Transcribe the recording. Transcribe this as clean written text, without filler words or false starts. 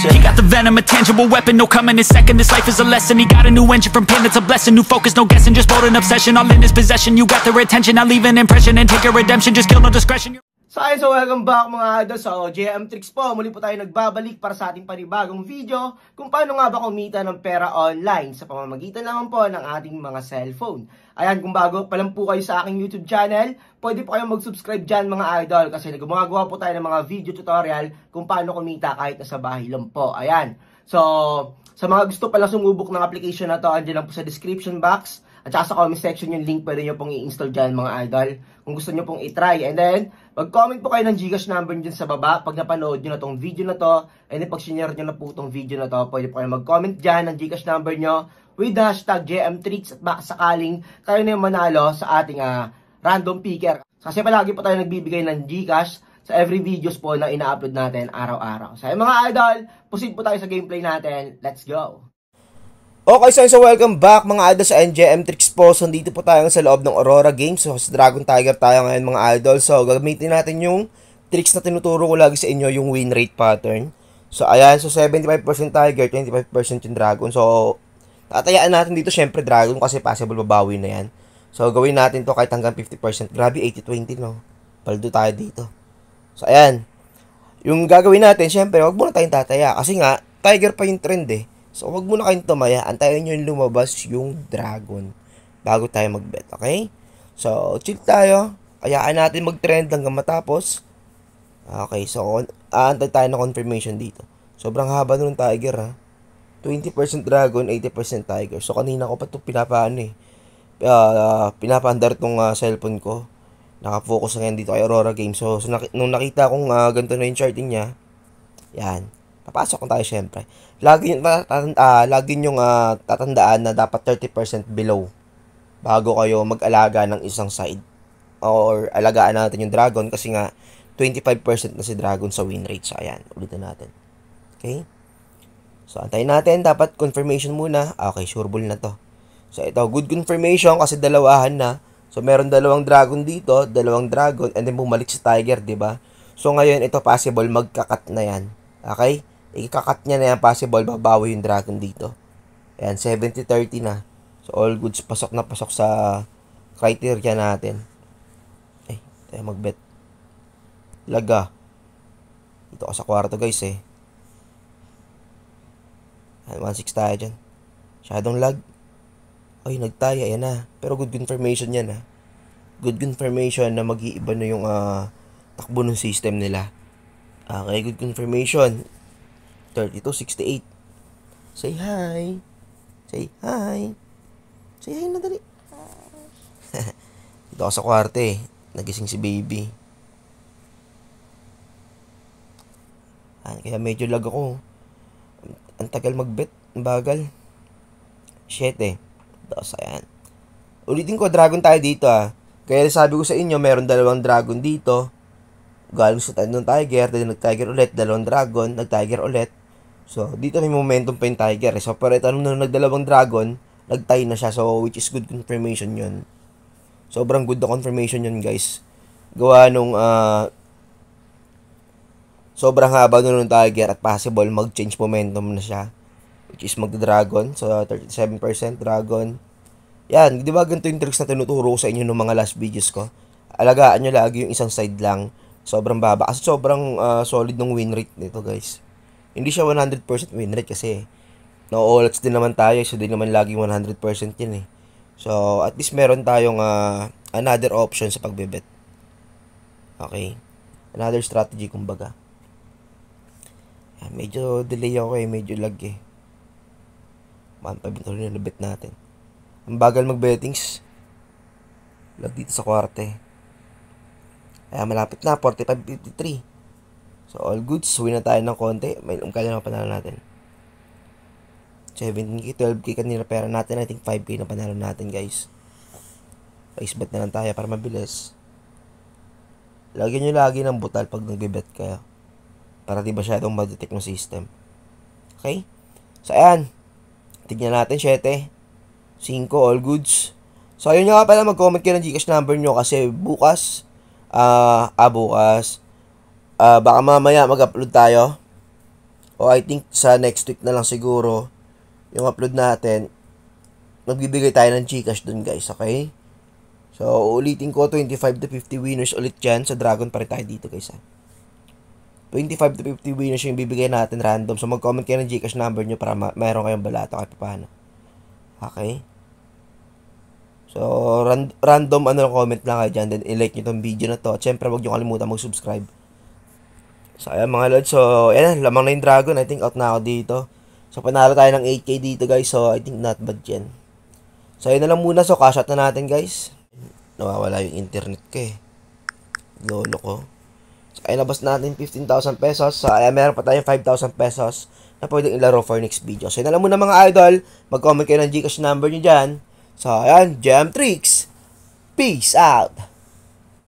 You got the venom, a tangible weapon, no coming in second. This life is a lesson. He got a new engine from pain, it's a blessing. New focus, no guessing, just bold and obsession. All in his possession, you got their attention. I'll leave an impression and take your redemption. Just kill no discretion. So welcome back mga idol. So JM Tricks po, muli po tayo nagbabalik para sa ating panibagong video kung paano nga ba kumita ng pera online sa pamamagitan naman po ng ating mga cellphone. Ayan, kung bago pa lang po kayo sa aking YouTube channel, pwede po kayong mag-subscribe dyan mga idol kasi gumagawa po tayo ng mga video tutorial kung paano kumita kahit nasa bahay lang po. Ayan. So, sa mga gusto pala sumubok ng application na to, andyan lang po sa description box. At saka sa comment section yung link, pwede nyo pong i-install dyan mga idol kung gusto nyo pong i-try. And then, mag-comment po kayo ng Gcash number dyan sa baba pag napanood nyo na tong video na to. And then, pag sinare nyo na po tong video na to, pwede po kayo mag-comment dyan ng Gcash number nyo with the hashtag JMTricks at baka sakaling kayo na yung manalo sa ating random picker. Kasi palagi po tayo nagbibigay ng Gcash sa every videos po na ina-upload natin araw-araw. So, mga idol, proceed po tayo sa gameplay natin. Let's go! Okay, so welcome back mga idol sa NJM Tricks po. So, dito po tayo sa loob ng Aurora Games. So, sa Dragon Tiger tayo ngayon mga idol. So, gagamitin natin yung tricks na tinuturo ko lagi sa inyo, yung win rate pattern. So, ayan. So, 75% Tiger, 25% yung Dragon. So, tatayaan natin dito syempre Dragon kasi possible babawi na yan. So, gawin natin to kahit hanggang 50%. Grabe, 80-20 no. Paldo tayo dito. So, ayan. Yung gagawin natin, syempre, wag muna tayong tataya. Kasi nga, Tiger pa yung trend eh. So, wag muna kayong tumaya. Antayin nyo yung lumabas yung Dragon bago tayo mag-bet, okay? So, chill tayo. Hayaan natin mag-trend hanggang matapos. Okay, so, aantay tayo ng confirmation dito. Sobrang haba nun Tiger, ha? 20% Dragon, 80% Tiger. So, kanina ko pa ito pinapaano, eh. Pinapaandar tong cellphone ko. Nakafocus na yan dito kay Aurora Games. So, nung nakita kong ganito na yung charting niya, yan. Papasok na tayo syempre. Lagi nyong tatandaan na dapat 30% below bago kayo mag-alaga ng isang side. Or alagaan natin yung Dragon kasi nga 25% na si Dragon sa win rate. So, ayan. Ulitin natin. Okay? So, antayin natin. Dapat confirmation muna. Okay, sure ball na to. So, ito. Good confirmation kasi dalawahan na. So, meron dalawang Dragon dito. Dalawang Dragon. And then, bumalik si Tiger, diba? So, ngayon, ito possible. Magkakat na yan. Okay? Ikakat niya na yan, possible, babawi yung Dragon dito. Ayan, 70-30 na. So, all goods, pasok na pasok sa criteria natin. Eh, tayo mag-bet. Laga. Dito ako sa kwarto, guys, eh. Ayan, 1-6 tayo dyan. Shadow lag. Ay, nagtaya, yan na. Pero good confirmation yan, ha. Good confirmation na mag-iiba na yung takbo ng system nila. Okay, good confirmation. 32-68. Say hi. Say hi. Say hi na dali. Dito ako sa kwarto eh. Nagising si baby. Kaya medyo lag ako. Ang tagal mag-bet. Ang bagal. 7. Tapos ayan. Ulitin ko, Dragon tayo dito ah. Kaya sabi ko sa inyo, meron dalawang Dragon dito. Galing sa ng Tiger. Then nag-Tiger ulit. Dalawang Dragon. Nag-Tiger ulit. So, dito may momentum pa yung Tiger. So, pero ito nung nagdalawang Dragon, nag-tie na siya. So, which is good confirmation yun. Sobrang good na confirmation yun, guys. Gawa nung, sobrang haba nung Tiger at possible mag-change momentum na siya. Which is magda-Dragon. So, 37% Dragon. Yan, di ba ganito yung tricks na tinuturo ko sa inyo ng mga last videos ko? Alagaan nyo lagi yung isang side lang. Sobrang baba. Kasi sobrang solid ng win rate nito, guys. Hindi siya 100% win rate kasi no-all-outs din naman tayo. So, di naman laging 100% yun eh. So, at least meron tayong another option sa pagbebet. Okay. Another strategy, kumbaga. Medyo delay ako eh. Medyo lag eh. Manpabinto rin yung bet natin. Ang bagal mag-bettings. Lag dito sa kwarte. Kaya malapit na. 45-53. So, all goods. Win na tayo ng konti. May kaya na panalo natin. 17k, 12k kanina pera natin. I think 5k na panalo natin, guys. Ice bet na lang tayo para mabilis. Lagyan nyo lagi ng butal pag nag-bet kayo. Para di ba masyadong ma-detect ng system. Okay? So, ayan. Tignan natin, 7. 5, all goods. So, ayun nga pala. Mag-comment kayo ng Gcash number nyo kasi bukas. Bukas. Baka mamaya mag-upload tayo o I think sa next week na lang siguro yung upload natin, magbibigay tayo ng Gcash dun guys, okay? So, ulitin ko, 25 to 50 winners ulit dyan. Sa Dragon pa rin tayo dito guys, 25 to 50 winners yung bibigay natin random. So, mag-comment kayo ng Gcash number nyo para mayroon kayong balato kahit paano. Okay? So, random comment lang kayo dyan. Then, i-like nyo tong video na to. At syempre, huwag nyo kalimutan mag-subscribe. So, ayan mga lods. So, ayan, lamang na yung Dragon. I think out na ako dito. So, panalo tayo ng 8K dito guys. So, I think not bad yan. So, ayun na lang muna. So, cash out na natin guys. Nawawala yung internet ko eh. Lolo ko. So, ay labas natin 15,000 pesos. So, ayan, meron pa tayong 5,000 pesos na pwedeng ilaro for next video. So, yun na lang muna mga idol. Mag-comment kayo ng Gcash number nyo dyan. So, ayan, Gem Tricks. Peace out!